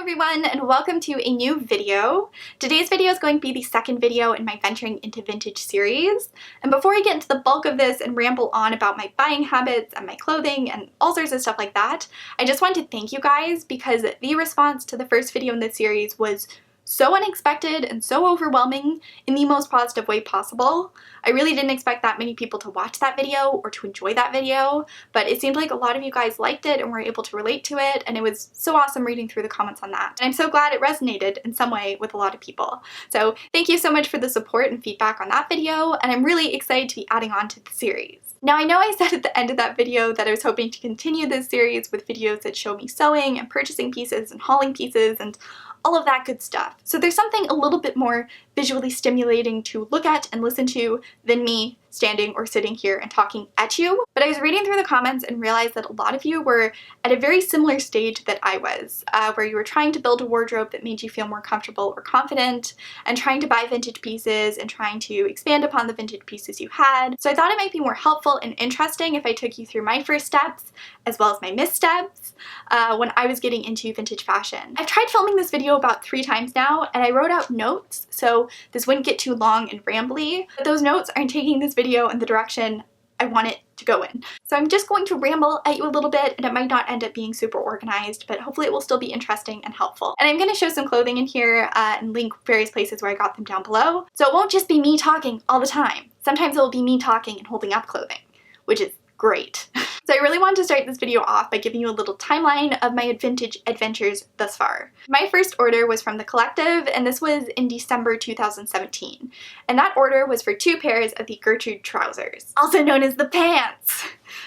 everyone, and welcome to a new video. Today's video is going to be the second video in my Venturing into Vintage series. And before I get into the bulk of this and ramble on about my buying habits and my clothing and all sorts of stuff like that, I just want to thank you guys because the response to the first video in this series was so unexpected and so overwhelming in the most positive way possible. I really didn't expect that many people to watch that video or to enjoy that video, but it seemed like a lot of you guys liked it and were able to relate to it, and it was so awesome reading through the comments on that. And I'm so glad it resonated in some way with a lot of people. So thank you so much for the support and feedback on that video, and I'm really excited to be adding on to the series. Now, I know I said at the end of that video that I was hoping to continue this series with videos that show me sewing and purchasing pieces and hauling pieces and all of that good stuff. So there's something a little bit more visually stimulating to look at and listen to than me standing or sitting here and talking at you. But I was reading through the comments and realized that a lot of you were at a very similar stage that I was, where you were trying to build a wardrobe that made you feel more comfortable or confident, and trying to buy vintage pieces and trying to expand upon the vintage pieces you had. So I thought it might be more helpful and interesting if I took you through my first steps, as well as my missteps, when I was getting into vintage fashion. I've tried filming this video about 3 times now, and I wrote out notes so this wouldn't get too long and rambly, but those notes aren't taking this video in the direction I want it to go in. So I'm just going to ramble at you a little bit, and it might not end up being super organized, but hopefully it will still be interesting and helpful. And I'm going to show some clothing in here and link various places where I got them down below. So it won't just be me talking all the time. Sometimes it will be me talking and holding up clothing, which is great. So I really want to start this video off by giving you a little timeline of my vintage adventures thus far. My first order was from The Collective, and this was in December 2017. And that order was for 2 pairs of the Gertrude trousers, also known as the pants.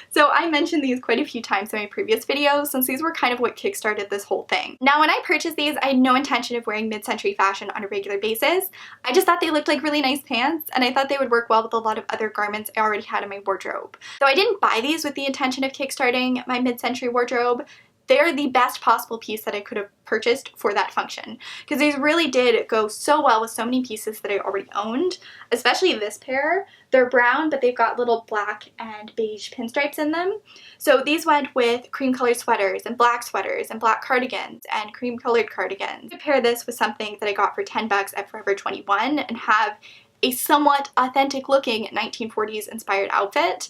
So I mentioned these quite a few times in my previous videos since these were kind of what kickstarted this whole thing. Now, when I purchased these, I had no intention of wearing mid-century fashion on a regular basis. I just thought they looked like really nice pants, and I thought they would work well with a lot of other garments I already had in my wardrobe. So I didn't buy these with the intention of kickstarting my mid-century wardrobe. They're the best possible piece that I could have purchased for that function, because these really did go so well with so many pieces that I already owned, especially this pair. They're brown, but they've got little black and beige pinstripes in them. So these went with cream colored sweaters and black cardigans and cream colored cardigans. To pair this with something that I got for 10 bucks at Forever 21 and have a somewhat authentic looking 1940s inspired outfit,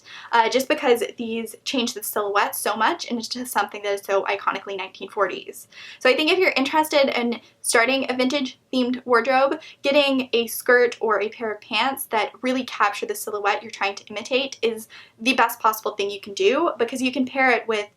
just because these change the silhouette so much into something that is so iconically 1940s. So I think if you're interested in starting a vintage themed wardrobe, getting a skirt or a pair of pants that really capture the silhouette you're trying to imitate is the best possible thing you can do, because you can pair it with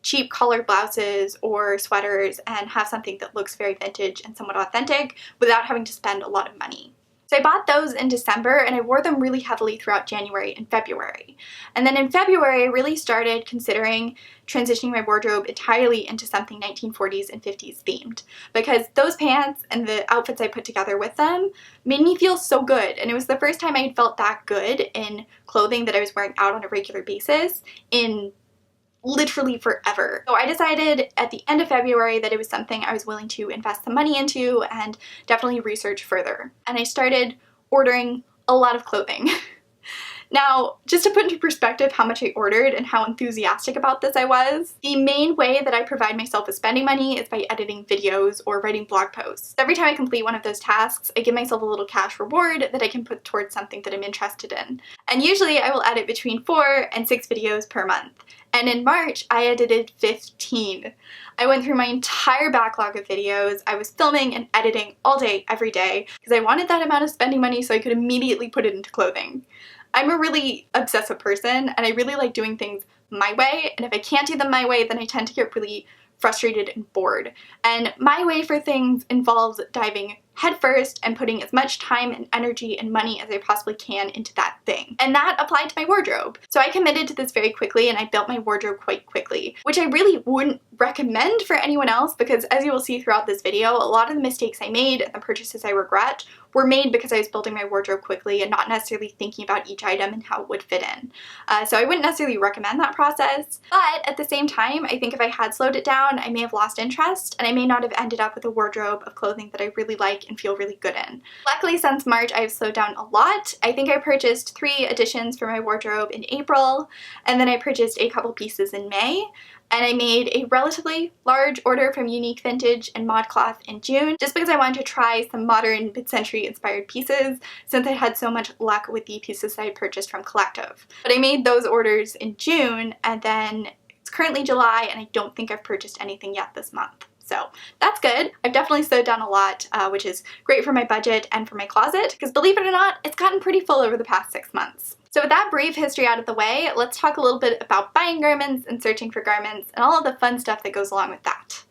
cheap colored blouses or sweaters and have something that looks very vintage and somewhat authentic without having to spend a lot of money. So I bought those in December, and I wore them really heavily throughout January and February. And then in February, I really started considering transitioning my wardrobe entirely into something 1940s and 50s themed, because those pants and the outfits I put together with them made me feel so good. And it was the first time I had felt that good in clothing that I was wearing out on a regular basis in literally forever. So I decided at the end of February that it was something I was willing to invest some money into and definitely research further. And I started ordering a lot of clothing. Now, just to put into perspective how much I ordered and how enthusiastic about this I was, the main way that I provide myself with spending money is by editing videos or writing blog posts. Every time I complete one of those tasks, I give myself a little cash reward that I can put towards something that I'm interested in. And usually I will edit between 4 and 6 videos per month. And in March, I edited 15. I went through my entire backlog of videos. I was filming and editing all day, every day, because I wanted that amount of spending money so I could immediately put it into clothing. I'm a really obsessive person, and I really like doing things my way, and if I can't do them my way, then I tend to get really frustrated and bored. And my way for things involves diving headfirst and putting as much time and energy and money as I possibly can into that thing. And that applied to my wardrobe. So I committed to this very quickly, and I built my wardrobe quite quickly, which I really wouldn't recommend for anyone else, because as you will see throughout this video, a lot of the mistakes I made and the purchases I regret were made because I was building my wardrobe quickly and not necessarily thinking about each item and how it would fit in. So I wouldn't necessarily recommend that process, but at the same time, I think if I had slowed it down, I may have lost interest, and I may not have ended up with a wardrobe of clothing that I really like and feel really good in. Luckily, since March, I've slowed down a lot. I think I purchased 3 additions for my wardrobe in April, and then I purchased a couple pieces in May. and I made a relatively large order from Unique Vintage and ModCloth in June just because I wanted to try some modern mid-century inspired pieces since I had so much luck with the pieces that I purchased from Collective. But I made those orders in June, and then it's currently July and I don't think I've purchased anything yet this month. So that's good. I've definitely slowed down a lot, which is great for my budget and for my closet, because believe it or not, it's gotten pretty full over the past 6 months. So with that brief history out of the way, let's talk a little bit about buying garments and searching for garments and all of the fun stuff that goes along with that.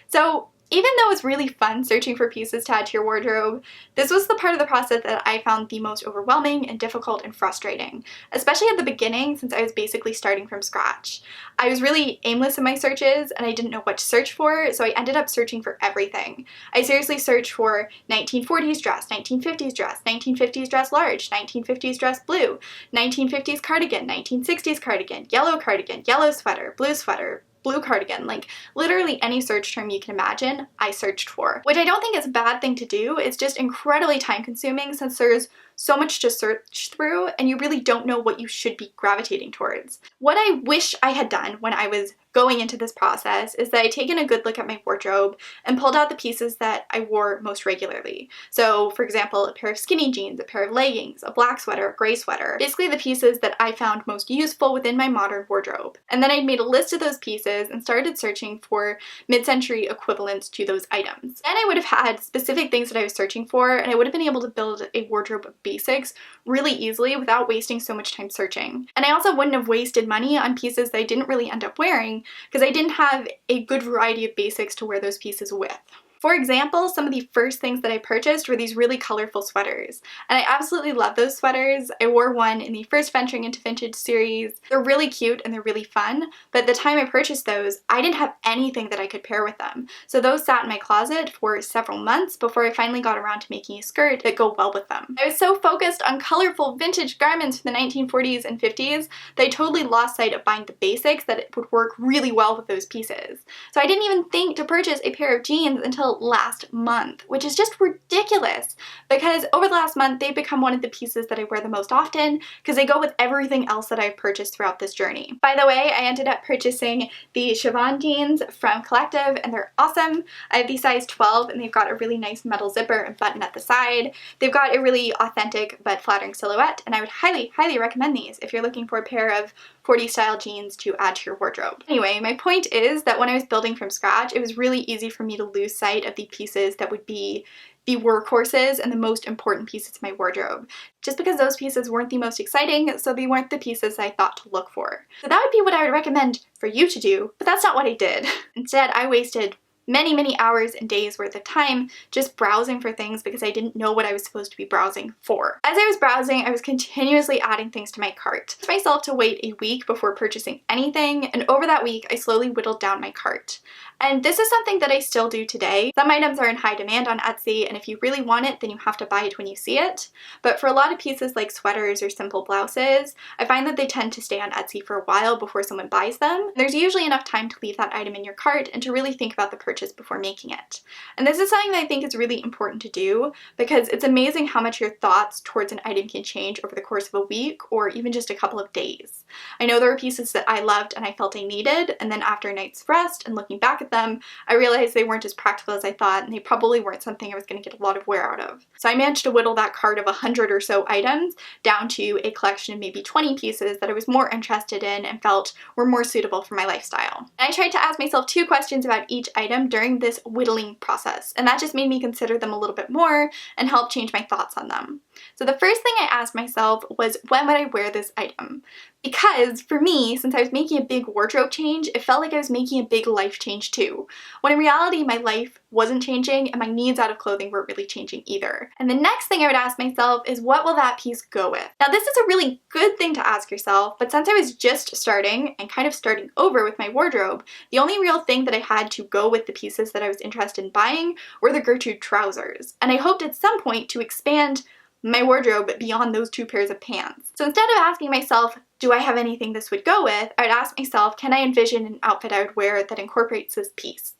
So even though it's really fun searching for pieces to add to your wardrobe, this was the part of the process that I found the most overwhelming and difficult and frustrating, especially at the beginning since I was basically starting from scratch. I was really aimless in my searches and I didn't know what to search for, so I ended up searching for everything. I seriously searched for 1940s dress, 1950s dress, 1950s dress large, 1950s dress blue, 1950s cardigan, 1960s cardigan, yellow sweater, blue cardigan, like literally any search term you can imagine, I searched for. Which I don't think is a bad thing to do, it's just incredibly time consuming since there's so much to search through and you really don't know what you should be gravitating towards. What I wish I had done when I was going into this process is that I'd taken a good look at my wardrobe and pulled out the pieces that I wore most regularly. So for example, a pair of skinny jeans, a pair of leggings, a black sweater, a gray sweater, basically the pieces that I found most useful within my modern wardrobe. And then I'd made a list of those pieces and started searching for mid-century equivalents to those items. Then I would have had specific things that I was searching for and I would have been able to build a wardrobe of basics really easily without wasting so much time searching. And I also wouldn't have wasted money on pieces that I didn't really end up wearing because I didn't have a good variety of basics to wear those pieces with. For example, some of the first things that I purchased were these really colorful sweaters, and I absolutely love those sweaters. I wore one in the first Venturing into Vintage series. They're really cute and they're really fun, but at the time I purchased those, I didn't have anything that I could pair with them. So those sat in my closet for several months before I finally got around to making a skirt that go well with them. I was so focused on colorful vintage garments from the 1940s and 50s that I totally lost sight of buying the basics that it would work really well with those pieces. So I didn't even think to purchase a pair of jeans until last month, which is just ridiculous because over the last month they've become one of the pieces that I wear the most often because they go with everything else that I've purchased throughout this journey. By the way, I ended up purchasing the Siobhan jeans from Collective and they're awesome. I have the size 12 and they've got a really nice metal zipper and button at the side. They've got a really authentic but flattering silhouette and I would highly recommend these if you're looking for a pair of 40s style jeans to add to your wardrobe. Anyway, my point is that when I was building from scratch, it was really easy for me to lose sight of the pieces that would be the workhorses and the most important pieces of my wardrobe, just because those pieces weren't the most exciting, so they weren't the pieces I thought to look for. So that would be what I would recommend for you to do, but that's not what I did. Instead, I wasted many hours and days worth of time just browsing for things because I didn't know what I was supposed to be browsing for. As I was browsing, I was continuously adding things to my cart. I forced myself to wait a week before purchasing anything, and over that week, I slowly whittled down my cart. And this is something that I still do today. Some items are in high demand on Etsy, and if you really want it, then you have to buy it when you see it. But for a lot of pieces like sweaters or simple blouses, I find that they tend to stay on Etsy for a while before someone buys them. There's usually enough time to leave that item in your cart and to really think about the purchase before making it. And this is something that I think is really important to do because it's amazing how much your thoughts towards an item can change over the course of a week or even just a couple of days. I know there were pieces that I loved and I felt I needed, and then after a night's rest and looking back at them, I realized they weren't as practical as I thought and they probably weren't something I was going to get a lot of wear out of. So I managed to whittle that cart of 100 or so items down to a collection of maybe 20 pieces that I was more interested in and felt were more suitable for my lifestyle. And I tried to ask myself 2 questions about each item during this whittling process, and that just made me consider them a little bit more and help change my thoughts on them. So the first thing I asked myself was, when would I wear this item? Because for me, since I was making a big wardrobe change, it felt like I was making a big life change too, when in reality my life wasn't changing and my needs out of clothing weren't really changing either. And the next thing I would ask myself is, what will that piece go with? Now this is a really good thing to ask yourself, but since I was just starting and kind of starting over with my wardrobe, the only real thing that I had to go with the pieces that I was interested in buying were the Gertrude trousers. And I hoped at some point to expand my wardrobe beyond those 2 pairs of pants. So instead of asking myself, do I have anything this would go with, I'd ask myself, can I envision an outfit I would wear that incorporates this piece?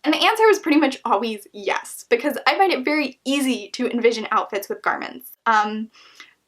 And the answer was pretty much always yes, because I find it very easy to envision outfits with garments.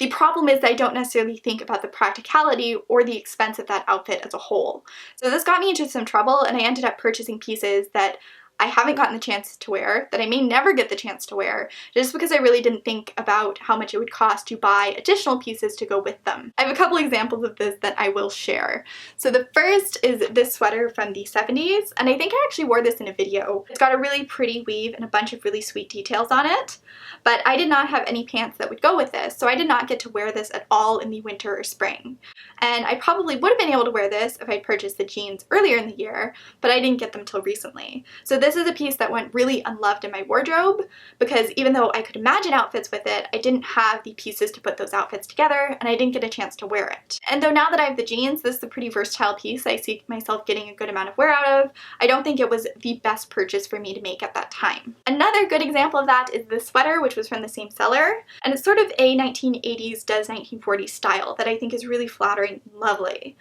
The problem is that I don't necessarily think about the practicality or the expense of that outfit as a whole. So this got me into some trouble, and I ended up purchasing pieces that I haven't gotten the chance to wear, that I may never get the chance to wear, just because I really didn't think about how much it would cost to buy additional pieces to go with them. I have a couple examples of this that I will share. So the first is this sweater from the 70s, and I think I actually wore this in a video. It's got a really pretty weave and a bunch of really sweet details on it, but I did not have any pants that would go with this, so I did not get to wear this at all in the winter or spring. And I probably would have been able to wear this if I'd purchased the jeans earlier in the year, but I didn't get them till recently. So this is a piece that went really unloved in my wardrobe, because even though I could imagine outfits with it, I didn't have the pieces to put those outfits together, and I didn't get a chance to wear it. And though now that I have the jeans, this is a pretty versatile piece I see myself getting a good amount of wear out of, I don't think it was the best purchase for me to make at that time. Another good example of that is this sweater, which was from the same seller, and it's sort of a 1980s does 1940s style that I think is really flattering and lovely.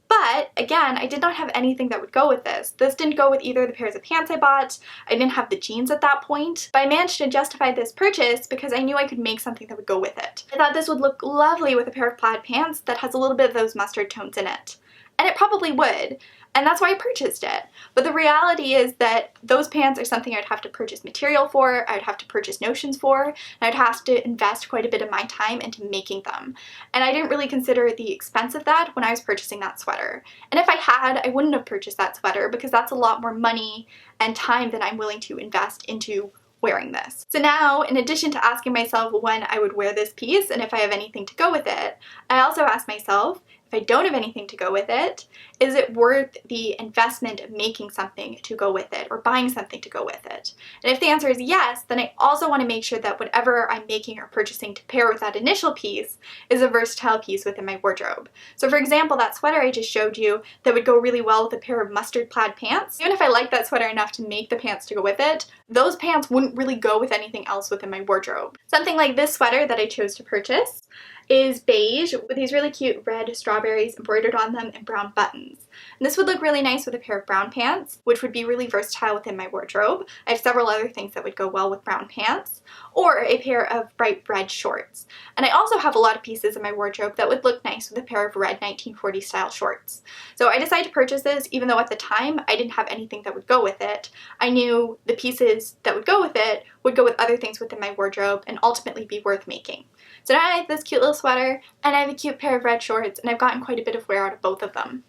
But again, I did not have anything that would go with this. This didn't go with either of the pairs of pants I bought. I didn't have the jeans at that point, but I managed to justify this purchase because I knew I could make something that would go with it. I thought this would look lovely with a pair of plaid pants that has a little bit of those mustard tones in it. And it probably would, and that's why I purchased it. But the reality is that those pants are something I'd have to purchase material for, I'd have to purchase notions for, and I'd have to invest quite a bit of my time into making them. And I didn't really consider the expense of that when I was purchasing that sweater. And if I had, I wouldn't have purchased that sweater because that's a lot more money and time than I'm willing to invest into wearing this. So now, in addition to asking myself when I would wear this piece and if I have anything to go with it, I also ask myself, if I don't have anything to go with it, is it worth the investment of making something to go with it or buying something to go with it? And if the answer is yes, then I also want to make sure that whatever I'm making or purchasing to pair with that initial piece is a versatile piece within my wardrobe. So for example, that sweater I just showed you that would go really well with a pair of mustard plaid pants, even if I liked that sweater enough to make the pants to go with it, those pants wouldn't really go with anything else within my wardrobe. Something like this sweater that I chose to purchase is beige with these really cute red strawberries embroidered on them and brown buttons. And this would look really nice with a pair of brown pants, which would be really versatile within my wardrobe. I have several other things that would go well with brown pants, or a pair of bright red shorts. And I also have a lot of pieces in my wardrobe that would look nice with a pair of red 1940s style shorts. So I decided to purchase this even though at the time I didn't have anything that would go with it. I knew the pieces that would go with it would go with other things within my wardrobe and ultimately be worth making. So now I have this cute little sweater, and I have a cute pair of red shorts, and I've gotten quite a bit of wear out of both of them.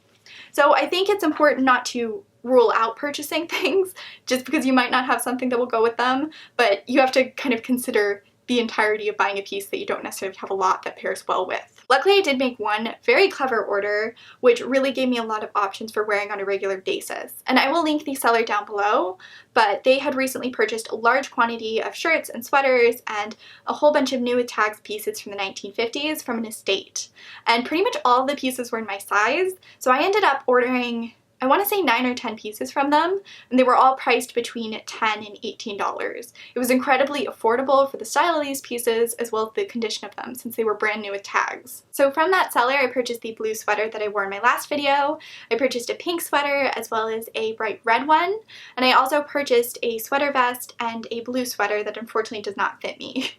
So I think it's important not to rule out purchasing things just because you might not have something that will go with them, but you have to kind of consider the entirety of buying a piece that you don't necessarily have a lot that pairs well with. Luckily, I did make one very clever order, which really gave me a lot of options for wearing on a regular basis. And I will link the seller down below, but they had recently purchased a large quantity of shirts and sweaters and a whole bunch of new with tags pieces from the 1950s from an estate. And pretty much all of the pieces were in my size, so I ended up ordering, I want to say 9 or 10 pieces from them, and they were all priced between $10 and $18. It was incredibly affordable for the style of these pieces as well as the condition of them since they were brand new with tags. So from that seller, I purchased the blue sweater that I wore in my last video. I purchased a pink sweater as well as a bright red one, and I also purchased a sweater vest and a blue sweater that unfortunately does not fit me.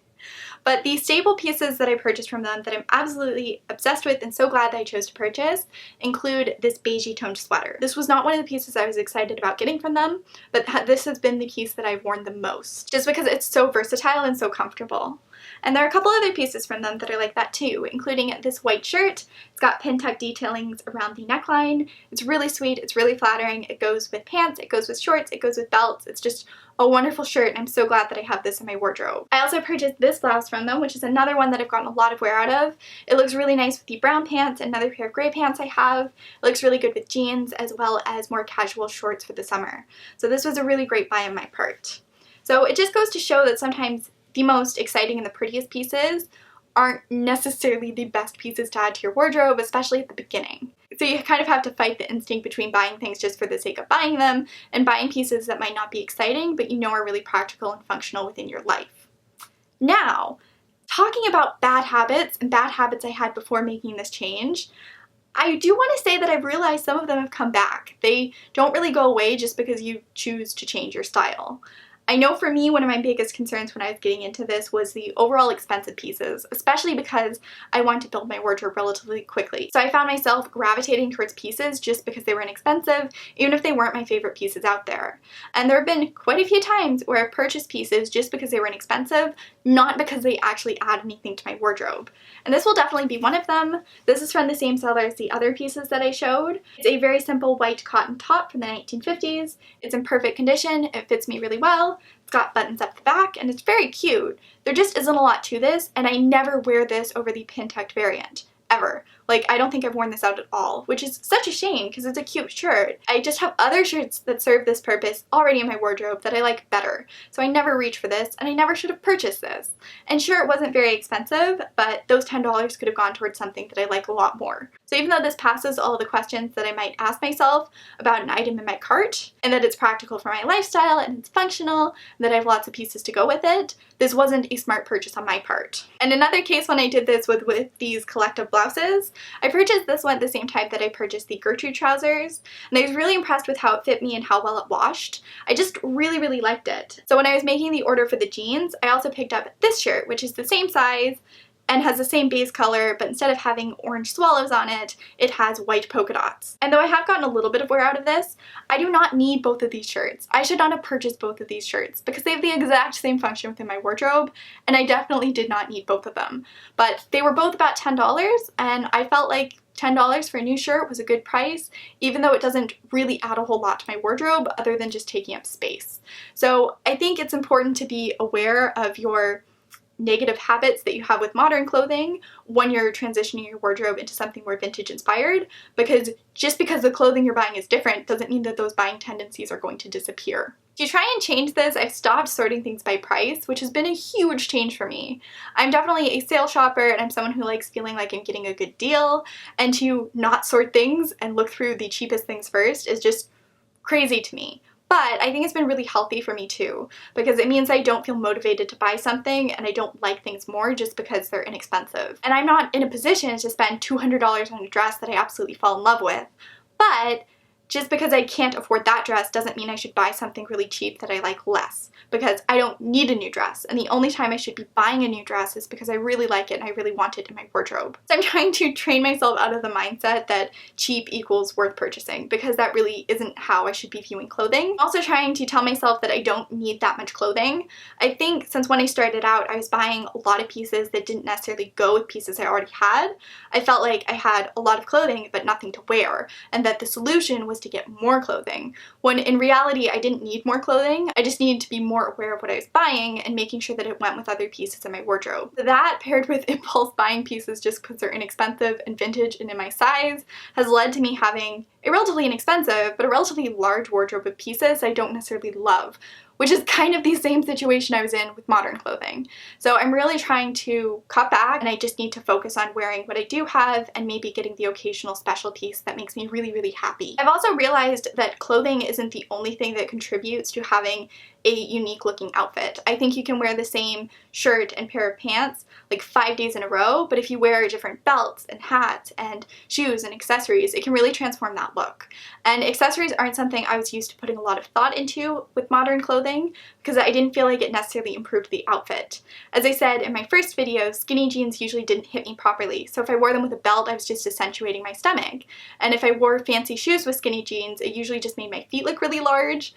But the staple pieces that I purchased from them that I'm absolutely obsessed with and so glad that I chose to purchase include this beigey toned sweater. This was not one of the pieces I was excited about getting from them, but this has been the piece that I've worn the most, just because it's so versatile and so comfortable. And there are a couple other pieces from them that are like that too, including this white shirt. It's got pin tuck detailings around the neckline. It's really sweet, it's really flattering. It goes with pants, it goes with shorts, it goes with belts. It's just a wonderful shirt, and I'm so glad that I have this in my wardrobe. I also purchased this blouse from them, which is another one that I've gotten a lot of wear out of. It looks really nice with the brown pants and another pair of gray pants I have. It looks really good with jeans as well as more casual shorts for the summer. So this was a really great buy on my part. So it just goes to show that sometimes the most exciting and the prettiest pieces aren't necessarily the best pieces to add to your wardrobe, especially at the beginning. So you kind of have to fight the instinct between buying things just for the sake of buying them and buying pieces that might not be exciting but you know are really practical and functional within your life. Now, talking about bad habits and bad habits I had before making this change, I do want to say that I've realized some of them have come back. They don't really go away just because you choose to change your style. I know for me, one of my biggest concerns when I was getting into this was the overall expensive pieces, especially because I want to build my wardrobe relatively quickly. So I found myself gravitating towards pieces just because they were inexpensive, even if they weren't my favorite pieces out there. And there have been quite a few times where I've purchased pieces just because they were inexpensive, not because they actually add anything to my wardrobe. And this will definitely be one of them. This is from the same seller as the other pieces that I showed. It's a very simple white cotton top from the 1950s. It's in perfect condition, it fits me really well. It's got buttons up the back, and it's very cute. There just isn't a lot to this, and I never wear this over the pin-tucked variant, ever. Like, I don't think I've worn this out at all, which is such a shame because it's a cute shirt. I just have other shirts that serve this purpose already in my wardrobe that I like better, so I never reach for this, and I never should have purchased this. And sure, it wasn't very expensive, but those $10 could have gone towards something that I like a lot more. So even though this passes all of the questions that I might ask myself about an item in my cart, and that it's practical for my lifestyle, and it's functional, and that I have lots of pieces to go with it, this wasn't a smart purchase on my part. And another case when I did this with these collective blouses, I purchased this one at the same time that I purchased the Gertrude trousers, and I was really impressed with how it fit me and how well it washed. I just really liked it. So when I was making the order for the jeans, I also picked up this shirt, which is the same size and has the same base color, but instead of having orange swallows on it, it has white polka dots. And though I have gotten a little bit of wear out of this, I do not need both of these shirts. I should not have purchased both of these shirts because they have the exact same function within my wardrobe, and I definitely did not need both of them. But they were both about $10, and I felt like $10 for a new shirt was a good price, even though it doesn't really add a whole lot to my wardrobe other than just taking up space. So I think it's important to be aware of your negative habits that you have with modern clothing when you're transitioning your wardrobe into something more vintage inspired, because just because the clothing you're buying is different doesn't mean that those buying tendencies are going to disappear. To try and change this, I've stopped sorting things by price, which has been a huge change for me. I'm definitely a sale shopper, and I'm someone who likes feeling like I'm getting a good deal, and to not sort things and look through the cheapest things first is just crazy to me. But I think it's been really healthy for me too, because it means I don't feel motivated to buy something and I don't like things more just because they're inexpensive. And I'm not in a position to spend $200 on a dress that I absolutely fall in love with, but just because I can't afford that dress doesn't mean I should buy something really cheap that I like less, because I don't need a new dress, and the only time I should be buying a new dress is because I really like it and I really want it in my wardrobe. So I'm trying to train myself out of the mindset that cheap equals worth purchasing, because that really isn't how I should be viewing clothing. I'm also trying to tell myself that I don't need that much clothing. I think since when I started out, I was buying a lot of pieces that didn't necessarily go with pieces I already had. I felt like I had a lot of clothing but nothing to wear, and that the solution was to get more clothing, when in reality I didn't need more clothing. I just needed to be more aware of what I was buying and making sure that it went with other pieces in my wardrobe. So that, paired with impulse buying pieces just because they're inexpensive and vintage and in my size, has led to me having a relatively inexpensive but a relatively large wardrobe of pieces I don't necessarily love, which is kind of the same situation I was in with modern clothing. So I'm really trying to cut back, and I just need to focus on wearing what I do have and maybe getting the occasional special piece that makes me really happy. I've also realized that clothing isn't the only thing that contributes to having a unique looking outfit. I think you can wear the same shirt and pair of pants like 5 days in a row, but if you wear different belts and hats and shoes and accessories, it can really transform that look. And accessories aren't something I was used to putting a lot of thought into with modern clothing, because I didn't feel like it necessarily improved the outfit. As I said in my first video, skinny jeans usually didn't hit me properly, so if I wore them with a belt, I was just accentuating my stomach. And if I wore fancy shoes with skinny jeans, it usually just made my feet look really large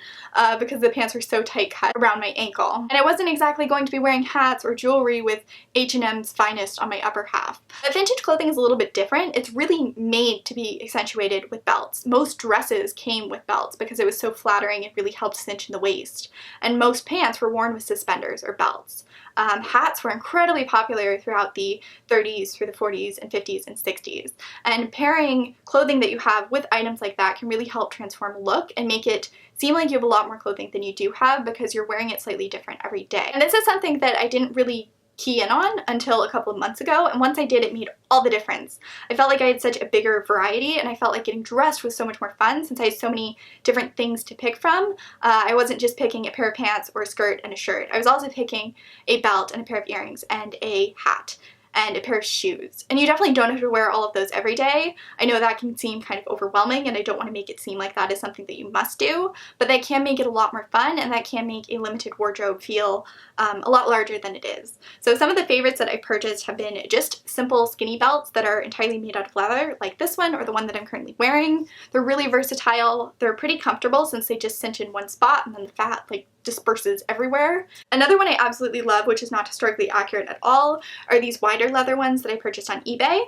because the pants were so tight cut around my ankle. And I wasn't exactly going to be wearing hats or jewelry with H&M's finest on my upper half. But vintage clothing is a little bit different. It's really made to be accentuated with belts. Most dresses came with belts because it was so flattering, it really helped cinch in the waist. And most pants were worn with suspenders or belts. Hats were incredibly popular throughout the 30s, through the 40s and 50s and 60s. And pairing clothing that you have with items like that can really help transform a look and make it seem like you have a lot more clothing than you do have because you're wearing it slightly different every day. And this is something that I didn't really key in on until a couple of months ago, and once I did, it made all the difference. I felt like I had such a bigger variety, and I felt like getting dressed was so much more fun since I had so many different things to pick from. I wasn't just picking a pair of pants or a skirt and a shirt. I was also picking a belt and a pair of earrings and a hat. and a pair of shoes. And you definitely don't have to wear all of those every day. I know that can seem kind of overwhelming, and I don't want to make it seem like that is something that you must do, but that can make it a lot more fun, and that can make a limited wardrobe feel a lot larger than it is. So some of the favorites that I purchased have been just simple skinny belts that are entirely made out of leather, like this one or the one that I'm currently wearing. They're really versatile. They're pretty comfortable since they just cinch in one spot and then the fat like disperses everywhere. Another one I absolutely love, which is not historically accurate at all, are these wider leather ones that I purchased on eBay.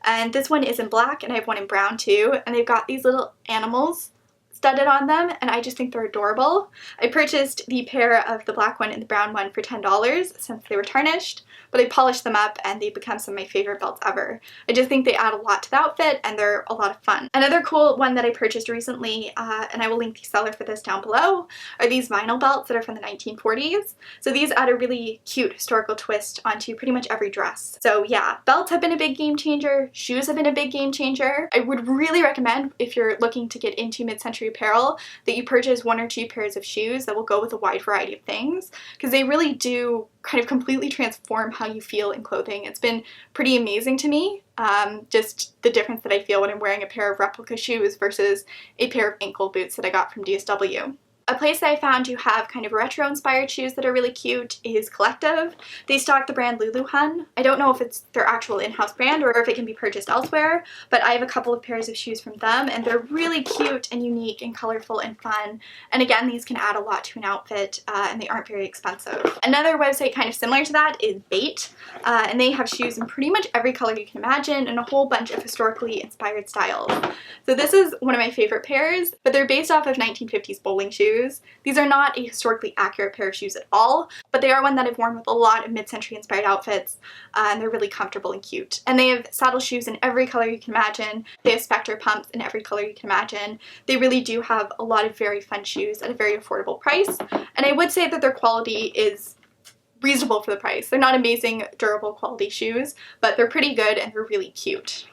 And this one is in black, and I have one in brown too, and they've got these little animals studded on them, and I just think they're adorable. I purchased the pair of the black one and the brown one for $10 since they were tarnished, but I polished them up and they become some of my favorite belts ever. I just think they add a lot to the outfit, and they're a lot of fun. Another cool one that I purchased recently, and I will link the seller for this down below, are these vinyl belts that are from the 1940s. So these add a really cute historical twist onto pretty much every dress. So yeah, belts have been a big game changer, shoes have been a big game changer. I would really recommend, if you're looking to get into mid-century apparel, that you purchase 1 or 2 pairs of shoes that will go with a wide variety of things, because they really do kind of completely transform how you feel in clothing. It's been pretty amazing to me, just the difference that I feel when I'm wearing a pair of replica shoes versus a pair of ankle boots that I got from DSW. A place that I found to have kind of retro-inspired shoes that are really cute is Collective. They stock the brand Luluhan. I don't know if it's their actual in-house brand or if it can be purchased elsewhere, but I have a couple of pairs of shoes from them, and they're really cute and unique and colorful and fun. And again, these can add a lot to an outfit, and they aren't very expensive. Another website kind of similar to that is Bait, and they have shoes in pretty much every color you can imagine and a whole bunch of historically inspired styles. So this is one of my favorite pairs, but they're based off of 1950s bowling shoes. These are not a historically accurate pair of shoes at all, but they are one that I've worn with a lot of mid-century inspired outfits, and they're really comfortable and cute. And they have saddle shoes in every color you can imagine. They have Spectre pumps in every color you can imagine. They really do have a lot of very fun shoes at a very affordable price, and I would say that their quality is reasonable for the price. They're not amazing, durable quality shoes, but they're pretty good and they're really cute.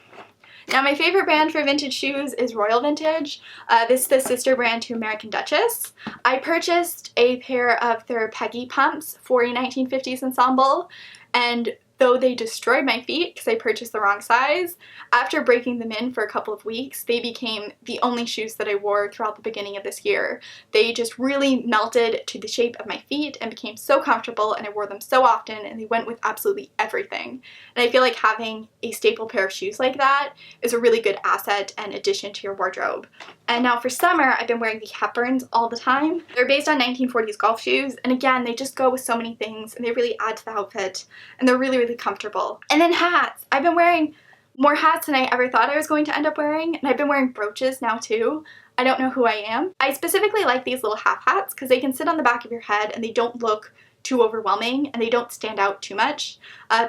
Now my favorite brand for vintage shoes is Royal Vintage. This is the sister brand to American Duchess. I purchased a pair of their Peggy pumps for a 1950s ensemble, and though they destroyed my feet because I purchased the wrong size, after breaking them in for a couple of weeks, they became the only shoes that I wore throughout the beginning of this year. They just really melted to the shape of my feet and became so comfortable, and I wore them so often, and they went with absolutely everything. And I feel like having a staple pair of shoes like that is a really good asset and addition to your wardrobe. And now for summer, I've been wearing the Hepburns all the time. They're based on 1940s golf shoes, and again, they just go with so many things, and they really add to the outfit, and they're really comfortable. And then hats. I've been wearing more hats than I ever thought I was going to end up wearing, and I've been wearing brooches now too. I don't know who I am. I specifically like these little half hats because they can sit on the back of your head and they don't look too overwhelming and they don't stand out too much.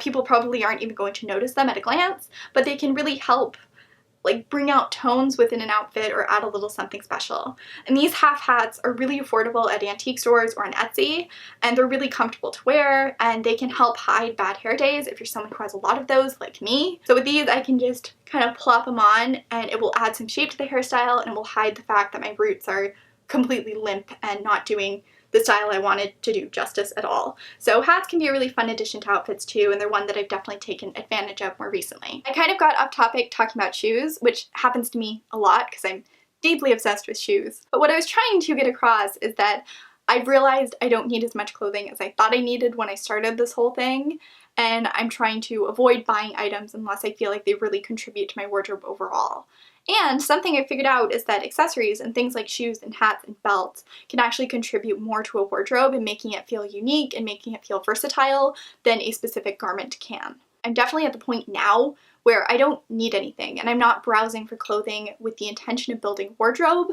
People probably aren't even going to notice them at a glance, but they can really help like bring out tones within an outfit or add a little something special. And these half hats are really affordable at antique stores or on Etsy, and they're really comfortable to wear, and they can help hide bad hair days if you're someone who has a lot of those like me. So with these, I can just kind of plop them on and it will add some shape to the hairstyle, and it will hide the fact that my roots are completely limp and not doing the style I wanted to do justice at all. So hats can be a really fun addition to outfits too, and they're one that I've definitely taken advantage of more recently. I kind of got off topic talking about shoes, which happens to me a lot because I'm deeply obsessed with shoes. But what I was trying to get across is that I've realized I don't need as much clothing as I thought I needed when I started this whole thing, and I'm trying to avoid buying items unless I feel like they really contribute to my wardrobe overall. And something I figured out is that accessories and things like shoes and hats and belts can actually contribute more to a wardrobe and making it feel unique and making it feel versatile than a specific garment can. I'm definitely at the point now where I don't need anything, and I'm not browsing for clothing with the intention of building a wardrobe.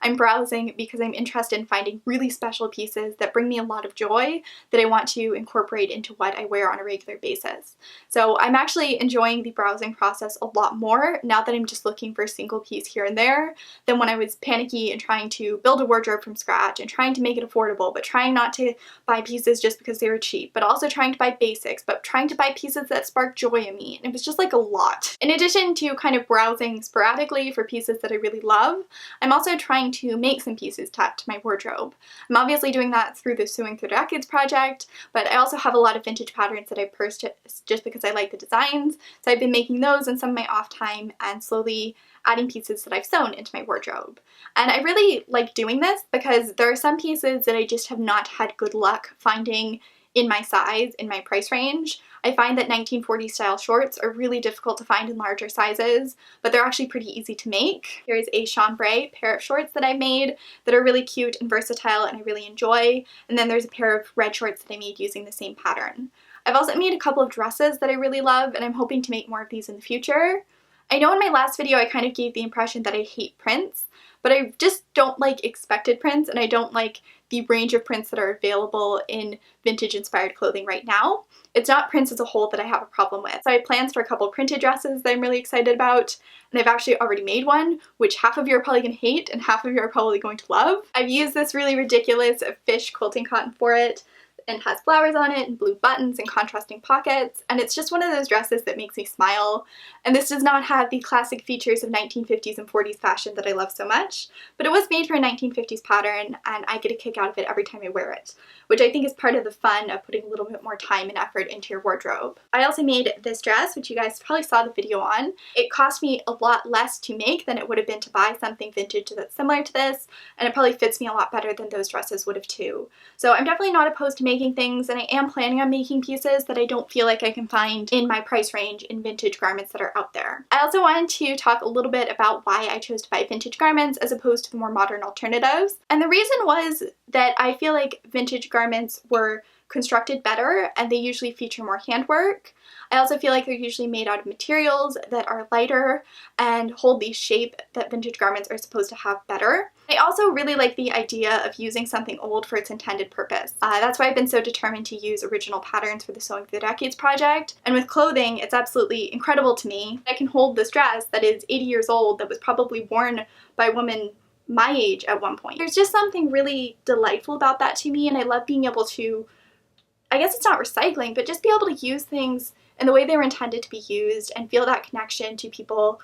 I'm browsing because I'm interested in finding really special pieces that bring me a lot of joy that I want to incorporate into what I wear on a regular basis. So I'm actually enjoying the browsing process a lot more now that I'm just looking for a single piece here and there than when I was panicky and trying to build a wardrobe from scratch and trying to make it affordable, but trying not to buy pieces just because they were cheap, but also trying to buy basics, but trying to buy pieces that spark joy in me. And it was just like a lot. lot. In addition to kind of browsing sporadically for pieces that I really love, I'm also trying to make some pieces to add to my wardrobe. I'm obviously doing that through the Sewing Through the Decades project, but I also have a lot of vintage patterns that I purchased just because I like the designs, so I've been making those in some of my off time and slowly adding pieces that I've sewn into my wardrobe. And I really like doing this because there are some pieces that I just have not had good luck finding in my size, in my price range. I find that 1940s style shorts are really difficult to find in larger sizes, but they're actually pretty easy to make. Here's a chambray pair of shorts that I made that are really cute and versatile and I really enjoy. And then there's a pair of red shorts that I made using the same pattern. I've also made a couple of dresses that I really love, and I'm hoping to make more of these in the future. I know in my last video I kind of gave the impression that I hate prints, but I just don't like expected prints, and I don't like the range of prints that are available in vintage inspired clothing right now. It's not prints as a whole that I have a problem with. So I have plans for a couple printed dresses that I'm really excited about, and I've actually already made one, which half of you are probably going to hate and half of you are probably going to love. I've used this really ridiculous fish quilting cotton for it, and has flowers on it and blue buttons and contrasting pockets, and it's just one of those dresses that makes me smile. And this does not have the classic features of 1950s and 40s fashion that I love so much, but it was made for a 1950s pattern and I get a kick out of it every time I wear it, which I think is part of the fun of putting a little bit more time and effort into your wardrobe. I also made this dress, which you guys probably saw the video on. It cost me a lot less to make than it would have been to buy something vintage that's similar to this, and it probably fits me a lot better than those dresses would have too. So I'm definitely not opposed to making things, and I am planning on making pieces that I don't feel like I can find in my price range in vintage garments that are out there. I also wanted to talk a little bit about why I chose to buy vintage garments as opposed to the more modern alternatives. And the reason was that I feel like vintage garments were constructed better and they usually feature more handwork. I also feel like they're usually made out of materials that are lighter and hold the shape that vintage garments are supposed to have better. I also really like the idea of using something old for its intended purpose. That's why I've been so determined to use original patterns for the Sewing Through the Decades project. And with clothing, it's absolutely incredible to me. I can hold this dress that is 80 years old that was probably worn by a woman my age at one point. There's just something really delightful about that to me, and I love being able to, I guess it's not recycling, but just be able to use things in the way they were intended to be used and feel that connection to people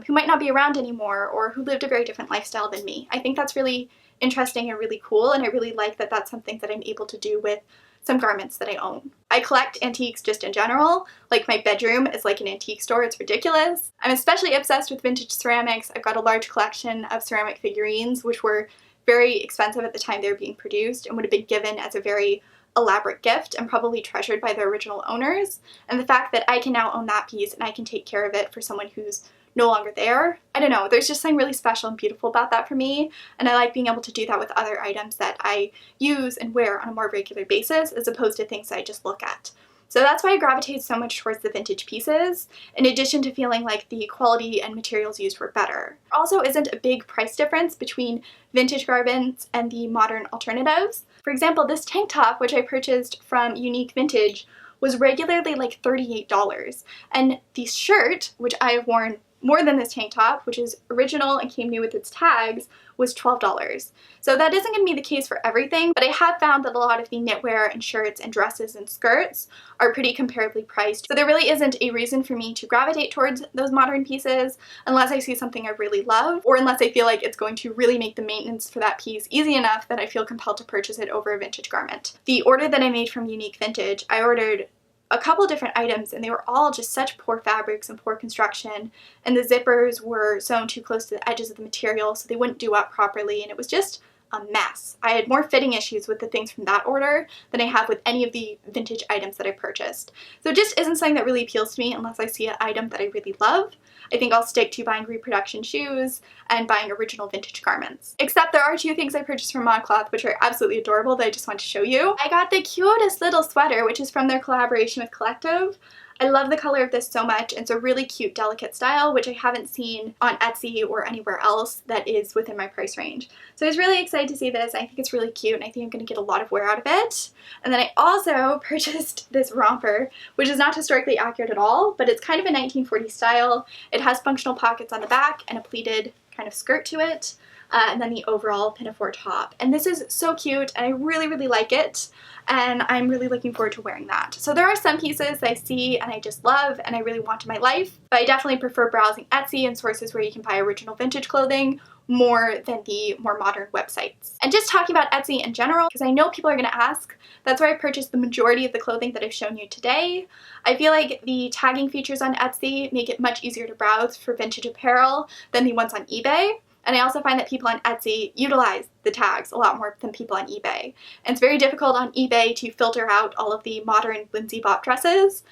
who might not be around anymore or who lived a very different lifestyle than me. I think that's really interesting and really cool, and I really like that that's something that I'm able to do with some garments that I own. I collect antiques just in general. Like, my bedroom is like an antique store. It's ridiculous. I'm especially obsessed with vintage ceramics. I've got a large collection of ceramic figurines, which were very expensive at the time they were being produced and would have been given as a very elaborate gift and probably treasured by their original owners. And the fact that I can now own that piece and I can take care of it for someone who's no longer there, I don't know, there's just something really special and beautiful about that for me, and I like being able to do that with other items that I use and wear on a more regular basis as opposed to things I just look at. So that's why I gravitate so much towards the vintage pieces, in addition to feeling like the quality and materials used were better. There also isn't a big price difference between vintage garments and the modern alternatives. For example, this tank top, which I purchased from Unique Vintage, was regularly like $38, and the shirt, which I have worn more than this tank top, which is original and came new with its tags, was $12. So that isn't going to be the case for everything, but I have found that a lot of the knitwear and shirts and dresses and skirts are pretty comparably priced. So there really isn't a reason for me to gravitate towards those modern pieces unless I see something I really love, or unless I feel like it's going to really make the maintenance for that piece easy enough that I feel compelled to purchase it over a vintage garment. The order that I made from Unique Vintage, I ordered a couple different items, and they were all just such poor fabrics and poor construction, and the zippers were sewn too close to the edges of the material so they wouldn't do up properly, and it was just a mess. I had more fitting issues with the things from that order than I have with any of the vintage items that I purchased. So it just isn't something that really appeals to me unless I see an item that I really love. I think I'll stick to buying reproduction shoes and buying original vintage garments. Except there are two things I purchased from ModCloth which are absolutely adorable that I just want to show you. I got the cutest little sweater, which is from their collaboration with Collective. I love the color of this so much. It's a really cute, delicate style, which I haven't seen on Etsy or anywhere else that is within my price range. So I was really excited to see this. I think it's really cute, and I think I'm going to get a lot of wear out of it. And then I also purchased this romper, which is not historically accurate at all, but it's kind of a 1940s style. It has functional pockets on the back and a pleated kind of skirt to it. and then the overall pinafore top. And this is so cute, and I really like it, and I'm really looking forward to wearing that. So there are some pieces that I see and I just love and I really want in my life, but I definitely prefer browsing Etsy and sources where you can buy original vintage clothing more than the more modern websites. And just talking about Etsy in general, because I know people are going to ask, that's where I purchased the majority of the clothing that I've shown you today. I feel like the tagging features on Etsy make it much easier to browse for vintage apparel than the ones on eBay. And I also find that people on Etsy utilize the tags a lot more than people on eBay. And it's very difficult on eBay to filter out all of the modern Lindsay Bop dresses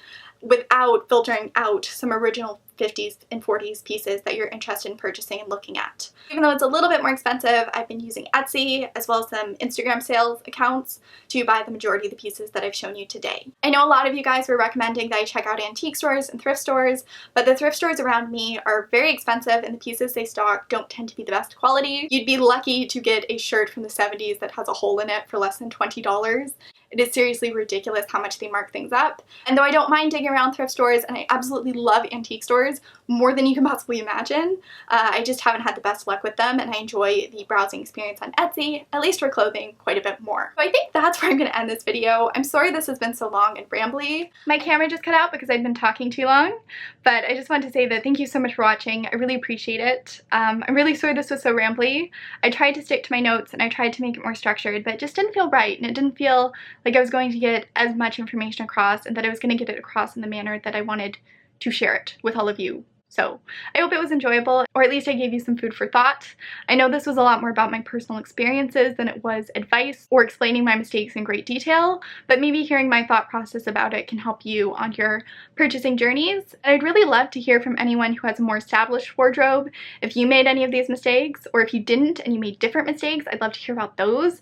without filtering out some original 50s and 40s pieces that you're interested in purchasing and looking at. Even though it's a little bit more expensive, I've been using Etsy as well as some Instagram sales accounts to buy the majority of the pieces that I've shown you today. I know a lot of you guys were recommending that I check out antique stores and thrift stores, but the thrift stores around me are very expensive and the pieces they stock don't tend to be the best quality. You'd be lucky to get a shirt from the 70s that has a hole in it for less than $20. It is seriously ridiculous how much they mark things up. And though I don't mind digging around thrift stores, and I absolutely love antique stores more than you can possibly imagine, I just haven't had the best luck with them, and I enjoy the browsing experience on Etsy, at least for clothing, quite a bit more. So I think that's where I'm going to end this video. I'm sorry this has been so long and rambly. My camera just cut out because I've been talking too long, but I just wanted to say that thank you so much for watching. I really appreciate it. I'm really sorry this was so rambly. I tried to stick to my notes and I tried to make it more structured, but it just didn't feel right, and it didn't feel like I was going to get as much information across and that I was going to get it across in the manner that I wanted to share it with all of you. So I hope it was enjoyable, or at least I gave you some food for thought. I know this was a lot more about my personal experiences than it was advice or explaining my mistakes in great detail, but maybe hearing my thought process about it can help you on your purchasing journeys. And I'd really love to hear from anyone who has a more established wardrobe. If you made any of these mistakes, or if you didn't and you made different mistakes, I'd love to hear about those.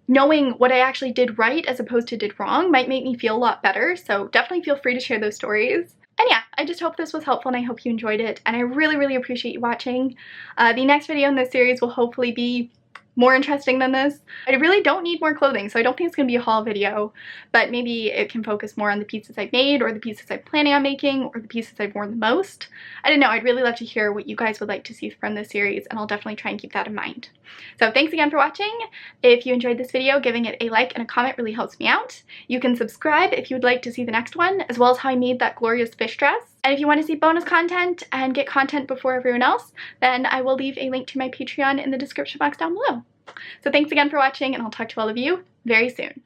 Knowing what I actually did right as opposed to did wrong might make me feel a lot better, so definitely feel free to share those stories. And yeah, I just hope this was helpful and I hope you enjoyed it, and I really appreciate you watching. The next video in this series will hopefully be more interesting than this. I really don't need more clothing, so I don't think it's going to be a haul video, but maybe it can focus more on the pieces I've made, or the pieces I'm planning on making, or the pieces I've worn the most. I don't know, I'd really love to hear what you guys would like to see from this series, and I'll definitely try and keep that in mind. So thanks again for watching. If you enjoyed this video, giving it a like and a comment really helps me out. You can subscribe if you would like to see the next one, as well as how I made that glorious fish dress. And if you want to see bonus content and get content before everyone else, then I will leave a link to my Patreon in the description box down below. So thanks again for watching, and I'll talk to all of you very soon.